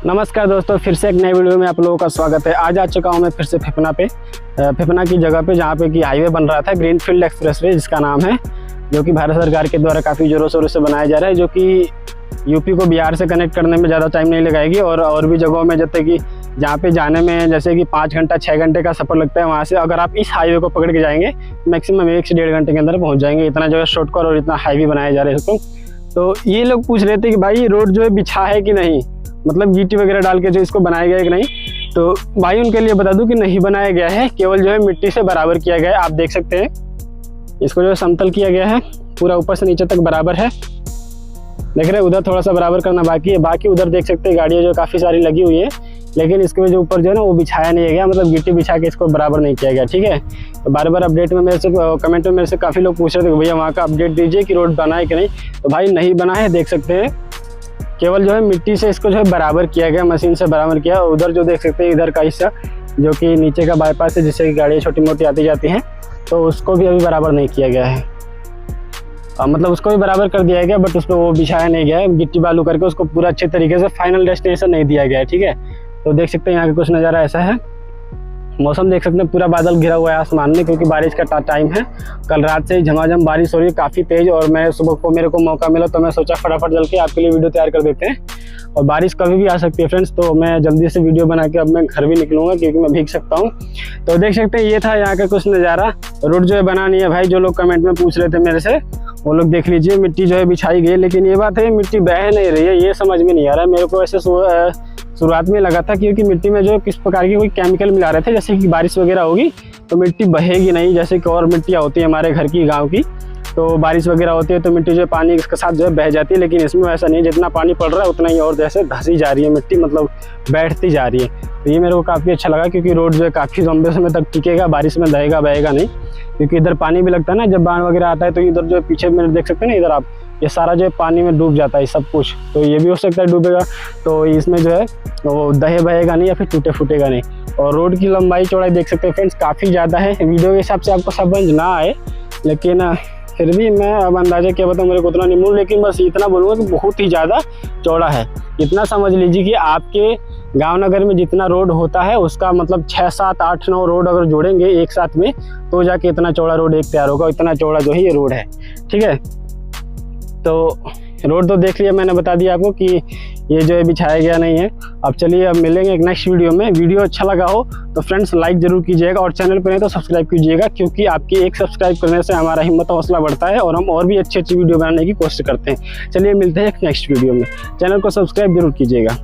नमस्कार दोस्तों, फिर से एक नए वीडियो में आप लोगों का स्वागत है। आज आ चुका हूं मैं फिर से फिपना की जगह पे, जहां पे कि हाईवे बन रहा था, ग्रीनफील्ड एक्सप्रेसवे जिसका नाम है, जो कि भारत सरकार के द्वारा काफ़ी ज़ोरों शोरों से बनाया जा रहा है, जो कि यूपी को बिहार से कनेक्ट करने में ज़्यादा टाइम नहीं लगाएगी। और भी जगहों में जैसे कि जहाँ पे जाने में जैसे कि 5 घंटा 6 घंटे का सफ़र लगता है, वहाँ से अगर आप इस हाईवे को पकड़ के जाएंगे मैक्सिमम 1 से 1.5 घंटे के अंदर पहुँच जाएंगे। इतना जो है शॉर्टकट और इतना हाईवे बनाया जा रहा है इसको। तो ये लोग पूछ रहे थे कि भाई रोड जो है बिछा है कि नहीं, मतलब गिट्टी वगैरह डाल के जो इसको बनाया गया है कि नहीं। तो भाई उनके लिए बता दूं कि नहीं बनाया गया है, केवल जो है मिट्टी से बराबर किया गया है। आप देख सकते हैं इसको जो है समतल किया गया है, पूरा ऊपर से नीचे तक बराबर है। देख रहे हैं, उधर थोड़ा सा बराबर करना बाकी है। बाकी उधर देख सकते हैं गाड़ियाँ जो काफ़ी सारी लगी हुई है, लेकिन इसके जो ऊपर जो है ना वो बिछाया नहीं गया, मतलब गिट्टी बिछा के इसको बराबर नहीं किया गया। ठीक है, तो बार बार अपडेट में मेरे से कमेंट में मेरे से काफ़ी लोग पूछ रहे थे कि भैया वहाँ का अपडेट दीजिए कि रोड बना है कि नहीं। तो भाई नहीं बना है, देख सकते हैं, केवल जो है मिट्टी से इसको जो है बराबर किया गया, मशीन से बराबर किया। उधर जो देख सकते हैं इधर का हिस्सा जो कि नीचे का बाईपास है, जिससे कि गाड़ियाँ छोटी मोटी आती जाती हैं, तो उसको भी अभी बराबर नहीं किया गया है। मतलब उसको भी बराबर कर दिया गया, बट उस पर वो बिछाया नहीं गया है, गिट्टी बालू करके उसको पूरा अच्छे तरीके से फाइनल डेस्टिनेशन नहीं दिया गया है। ठीक है, तो देख सकते हैं यहाँ का कुछ नज़ारा ऐसा है। मौसम देख सकते हैं, पूरा बादल घिरा हुआ है आसमान में, क्योंकि बारिश का टाइम है। कल रात से ही झमाझम बारिश हो रही है, काफ़ी तेज़। और मैं सुबह को मेरे को मौका मिला तो मैं सोचा फटाफट चल के आपके लिए वीडियो तैयार कर देते हैं। और बारिश कभी भी आ सकती है फ्रेंड्स, तो मैं जल्दी से वीडियो बना के अब मैं घर भी निकलूँगा, क्योंकि मैं भीग सकता हूँ। तो देख सकते हैं ये था यहाँ का कुछ नज़ारा। रोड जो है बना नहीं है भाई, जो लोग कमेंट में पूछ रहे थे मेरे से, वो लोग देख लीजिए मिट्टी जो है बिछाई गई, लेकिन ये बात है मिट्टी बह नहीं रही है, ये समझ में नहीं आ रहा है मेरे को। ऐसे शुरुआत में लगा था क्योंकि मिट्टी में जो किस प्रकार की कोई केमिकल मिला रहे थे, जैसे कि बारिश वगैरह होगी तो मिट्टी बहेगी नहीं, जैसे कि और मिट्टियाँ होती है हमारे घर की, गांव की, तो बारिश वगैरह होती है तो मिट्टी जो है पानी इसके साथ जो है बह जाती है। लेकिन इसमें ऐसा नहीं, जितना पानी पड़ रहा है उतना ही और जैसे धंसी जा रही है मिट्टी, मतलब बैठती जा रही है। तो ये मेरे को काफ़ी अच्छा लगा, क्योंकि रोड जो है काफ़ी लंबे समय तक टिकेगा, बारिश में दहेगा बहेगा नहीं। क्योंकि इधर पानी भी लगता है ना, जब बाढ़ वगैरह आता है तो इधर जो पीछे में देख सकते हैं ना, इधर आप ये सारा जो है पानी में डूब जाता है सब कुछ, तो ये भी हो सकता है डूबेगा। तो इसमें जो है वो दहे बहेगा नहीं या फिर टूटे फूटेगा नहीं। और रोड की लंबाई चौड़ाई देख सकते हैं फ्रेंड्स, काफ़ी ज़्यादा है। वीडियो के हिसाब से आपको समझ ना आए, लेकिन फिर भी मैं अब अंदाजा क्या बताऊँ, मेरे को उतना नहीं मूल, लेकिन बस इतना बोलूँगा कि बहुत ही ज़्यादा चौड़ा है। इतना समझ लीजिए कि आपके गांव नगर में जितना रोड होता है उसका मतलब 6 7 8 9 रोड अगर जोड़ेंगे एक साथ में, तो जाके इतना चौड़ा रोड एक तैयार होगा। इतना चौड़ा जो है ये रोड है। ठीक है, तो रोड तो देख लिया मैंने, बता दिया आपको कि ये जो है बिछाया गया नहीं है। अब चलिए, अब मिलेंगे एक नेक्स्ट वीडियो में। वीडियो अच्छा लगा हो तो फ्रेंड्स लाइक जरूर कीजिएगा, और चैनल पर नहीं तो सब्सक्राइब कीजिएगा, क्योंकि आपकी एक सब्सक्राइब करने से हमारा हिम्मत और हौसला बढ़ता है और हम और भी अच्छी वीडियो बनाने की कोशिश करते हैं। चलिए मिलते हैं एक नेक्स्ट वीडियो में, चैनल को सब्सक्राइब जरूर कीजिएगा।